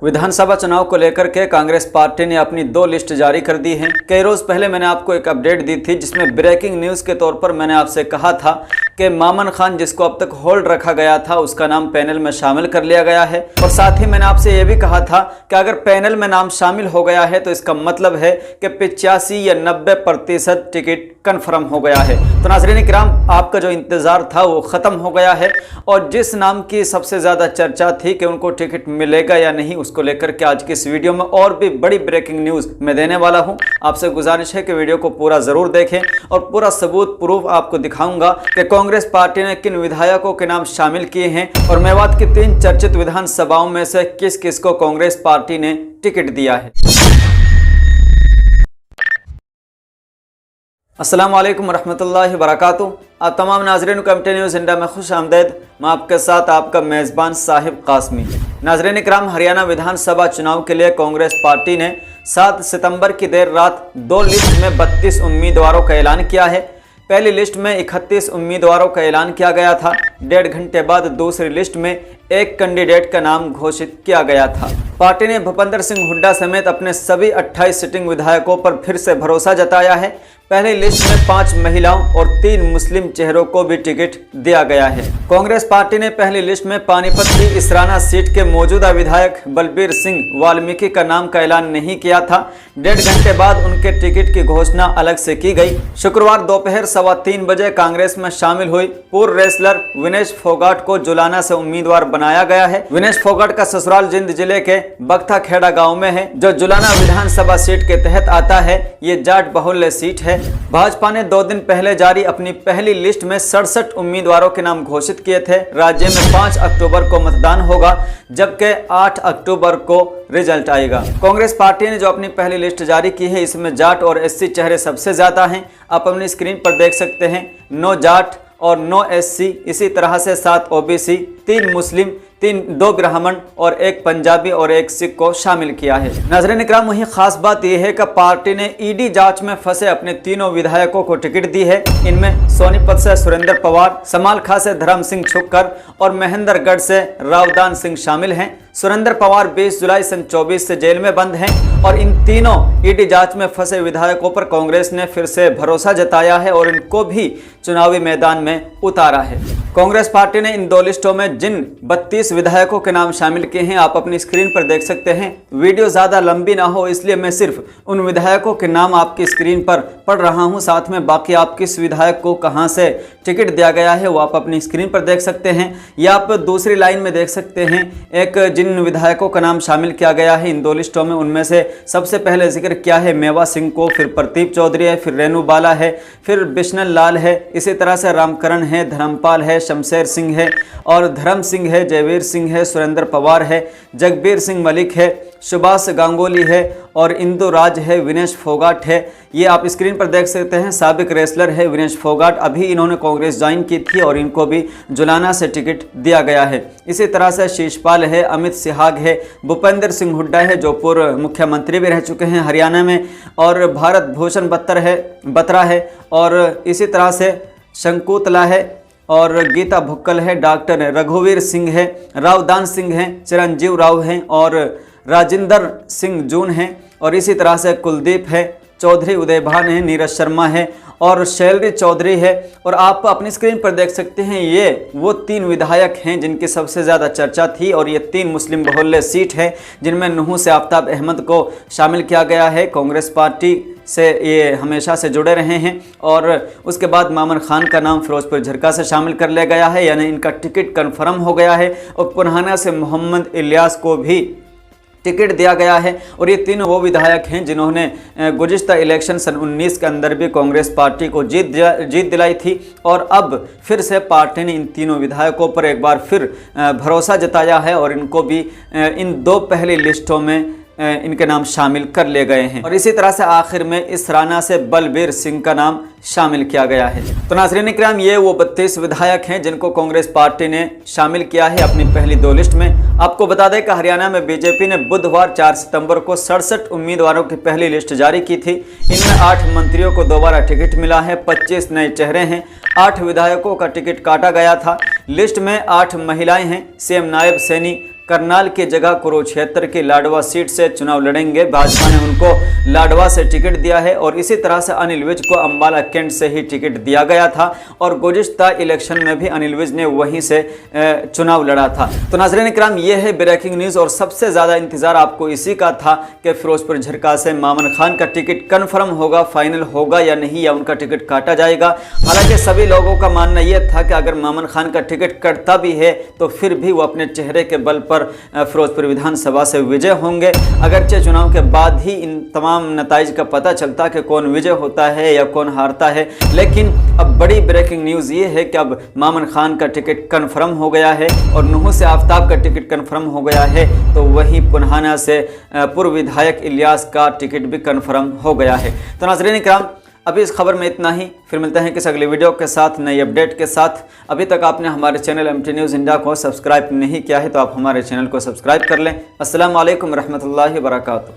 विधानसभा चुनाव को लेकर के कांग्रेस पार्टी ने अपनी 2 लिस्ट जारी कर दी है। कई रोज पहले मैंने आपको एक अपडेट दी थी जिसमें ब्रेकिंग न्यूज के तौर पर मैंने आपसे कहा था कि मामन खान जिसको अब तक होल्ड रखा गया था उसका नाम पैनल में शामिल कर लिया गया है। और साथ ही मैंने आपसे यह भी कहा था कि अगर पैनल में नाम शामिल हो गया है तो इसका मतलब है कि 85 या 90% टिकट कंफर्म हो गया है। तो नाज़रीन किराम, आपका जो इंतजार था वो खत्म हो गया है और जिस नाम की सबसे ज्यादा चर्चा थी कि उनको टिकट मिलेगा या नहीं, उसको लेकर के आज की इस वीडियो में और भी बड़ी ब्रेकिंग न्यूज मैं देने वाला हूं। आपसे गुजारिश है कि वीडियो को पूरा जरूर देखें और पूरा सबूत प्रूफ आपको दिखाऊंगा कि कांग्रेस पार्टी ने किन विधायकों के नाम शामिल किए हैं और मेवात की 3 चर्चित विधानसभाओं में से किस किस को कांग्रेस पार्टी ने टिकट दिया है। अस्सलाम वालेकुम वरहमतुल्लाहि वबरकातुहू। आप तमाम नाज़रीन को एमटी न्यूज़ इंडिया में खुश आमदेद। मैं आपके साथ आपका मेज़बान साहिब कासमी। नाज़रीन इकराम, हरियाणा विधानसभा चुनाव के लिए कांग्रेस पार्टी ने 7 सितंबर की देर रात 2 लिस्ट में 32 उम्मीदवारों का ऐलान किया है। पहली लिस्ट में 31 उम्मीदवारों का ऐलान किया गया था। 1.5 घंटे बाद दूसरी लिस्ट में एक कैंडिडेट का नाम घोषित किया गया था। पार्टी ने भूपेंद्र सिंह हुड्डा समेत अपने सभी 28 सिटिंग विधायकों पर फिर से भरोसा जताया है। पहली लिस्ट में 5 महिलाओं और 3 मुस्लिम चेहरों को भी टिकट दिया गया है। कांग्रेस पार्टी ने पहली लिस्ट में पानीपत की इसराना सीट के मौजूदा विधायक बलबीर सिंह वाल्मीकि का नाम का ऐलान नहीं किया था। 1.5 घंटे बाद उनके टिकट की घोषणा अलग से की गई। शुक्रवार दोपहर 3:15 बजे कांग्रेस में शामिल हुई पूर्व रेसलर विनेश फोगाट को जुलाना से उम्मीदवार बनाया गया है। विनेश फोगाट का ससुराल जिंद जिले के बख्ता खेड़ा गाँव में है, जो जुलाना विधानसभा सीट के तहत आता है। ये जाट बहुल्य सीट है। भाजपा ने 2 दिन पहले जारी अपनी पहली लिस्ट में 67 उम्मीदवारों के नाम घोषित किए थे। राज्य में 5 अक्टूबर को मतदान होगा, जबकि 8 अक्टूबर को रिजल्ट आएगा। कांग्रेस पार्टी ने जो अपनी पहली लिस्ट जारी की है, इसमें जाट और एससी चेहरे सबसे ज्यादा हैं। आप अपनी स्क्रीन पर देख सकते हैं। 9 जाट और 9 एससी, इसी तरह से 7 ओबीसी, 3 मुस्लिम, 2 ब्राह्मण और 1 पंजाबी और 1 सिख को शामिल किया है। नाज़रीन इकराम, वहीं खास बात यह है कि पार्टी ने ईडी जांच में फंसे अपने तीनों विधायकों को टिकट दी है। इनमें सोनीपत से सुरेंद्र पवार, समालखा से धर्म सिंह छुक्कर और महेंद्रगढ़ से रावदान सिंह शामिल हैं। सुरेंद्र पवार 20 जुलाई सन 24 से जेल में बंद हैं और इन तीनों ईडी जांच में फंसे विधायकों पर कांग्रेस ने फिर से भरोसा जताया है और इनको भी चुनावी मैदान में उतारा है। कांग्रेस पार्टी ने इन 2 लिस्टों में जिन 32 विधायकों के नाम शामिल किए हैं, आप अपनी स्क्रीन पर देख सकते हैं। वीडियो ज्यादा लंबी ना हो इसलिए मैं सिर्फ उन विधायकों के नाम आपकी स्क्रीन पर पढ़ रहा हूं। साथ में बाकी आप किस विधायक को कहां से टिकट दिया गया है वो आप अपनी स्क्रीन पर देख सकते हैं। या आप दूसरी लाइन में देख सकते हैं एक जिन विधायकों का नाम शामिल किया गया है इन 2 लिस्टों में, उनमें से सबसे पहले जिक्र किया है मेवा सिंह को, फिर प्रदीप चौधरी है, फिर रेणु बाला है, फिर बिश्नल लाल है, इसी तरह से रामकरण है, धर्मपाल है, शमशेर सिंह है और धर्म सिंह है, जयवीर सिंह है, सुरेंद्र पवार है, जगबीर सिंह मलिक है, सुभाष गांगुली है और इंदु राज है, विनेश फोगाट है। ये आप स्क्रीन पर देख सकते हैं। साबिक रेसलर है विनेश फोगाट। अभी इन्होंने कांग्रेस ज्वाइन की थी और इनको भी जुलाना से टिकट दिया गया है। इसी तरह से शीशपाल है, अमित सिहाग है, भूपेंद्र सिंह हुड्डा है जो पूर्व मुख्यमंत्री भी रह चुके हैं हरियाणा में, और भारत भूषण बत्रा है और इसी तरह से शंकुतला है और गीता भुक्कल है, डॉक्टर रघुवीर सिंह है, रावदान सिंह हैं, चिरंजीव राव हैं और राजिंदर सिंह जून हैं और इसी तरह से कुलदीप है, चौधरी उदयभान है, नीरज शर्मा है और शैलरी चौधरी है। और आप अपनी स्क्रीन पर देख सकते हैं ये वो 3 विधायक हैं जिनकी सबसे ज़्यादा चर्चा थी और ये 3 मुस्लिम बहुल्य सीट है जिनमें नुहू से आफ्ताब अहमद को शामिल किया गया है। कांग्रेस पार्टी से ये हमेशा से जुड़े रहे हैं और उसके बाद मामन खान का नाम फिरोजपुर झरका से शामिल कर लिया गया है, यानी इनका टिकट कन्फर्म हो गया है। और पुराना से मोहम्मद इलियास को भी टिकट दिया गया है और ये 3 वो विधायक हैं जिन्होंने गुज़िश्ता इलेक्शन सन 19 के अंदर भी कांग्रेस पार्टी को जीत दिलाई थी और अब फिर से पार्टी ने इन तीनों विधायकों पर एक बार फिर भरोसा जताया है और इनको भी इन 2 पहली लिस्टों में इनके नाम शामिल कर लिए गए हैं। और इसी तरह से आखिर में इस राना से बलबीर सिंह का नाम शामिल किया गया है। तो नाज़रीन इकराम, ये वो 32 विधायक हैं जिनको कांग्रेस पार्टी ने शामिल किया है अपनी पहली 2 लिस्ट में। आपको बता दें कि हरियाणा में बीजेपी ने बुधवार 4 सितंबर को 67 उम्मीदवारों की पहली लिस्ट जारी की थी। इनमें 8 मंत्रियों को दोबारा टिकट मिला है, 25 नए चेहरे हैं, 8 विधायकों का टिकट काटा गया था। लिस्ट में 8 महिलाएं हैं। सीएम नायब सैनी करनाल की जगह कुरुक्षेत्र की लाडवा सीट से चुनाव लड़ेंगे। भाजपा ने उनको लाडवा से टिकट दिया है और इसी तरह से अनिल विज को अंबाला कैंट से ही टिकट दिया गया था और गुज़िश्ता इलेक्शन में भी अनिल विज ने वहीं से चुनाव लड़ा था। तो नाज़रीन इकराम, ये है ब्रेकिंग न्यूज़ और सबसे ज़्यादा इंतज़ार आपको इसी का था कि फिरोजपुर झरका से मामन खान का टिकट कन्फर्म होगा, फाइनल होगा या नहीं, या उनका टिकट काटा जाएगा। हालांकि सभी लोगों का मानना यह था कि अगर मामन खान का टिकट कटता भी है तो फिर भी वो अपने चेहरे के बल पर फिरोजपुर विधानसभा से विजय होंगे। अगरचे चुनाव के बाद ही इन तमाम नताइज का पता चलता कि कौन विजय होता है या कौन हारता है, लेकिन अब बड़ी ब्रेकिंग न्यूज़ ये है कि अब मामन खान का टिकट कन्फर्म हो गया है और नुहू से आफ्ताब का टिकट कन्फर्म हो गया है। तो वहीं पुन्हाना से पूर्व विधायक इलियास का टिकट भी कन्फर्म हो गया है। तो नाज़रीन इकराम, अभी इस खबर में इतना ही। फिर मिलते हैं किसी अगले वीडियो के साथ, नई अपडेट के साथ। अभी तक आपने हमारे चैनल एमटी न्यूज़ इंडिया को सब्सक्राइब नहीं किया है तो आप हमारे चैनल को सब्सक्राइब कर लें। अस्सलाम वालेकुम रहमतुल्लाहि व बरकातुहू।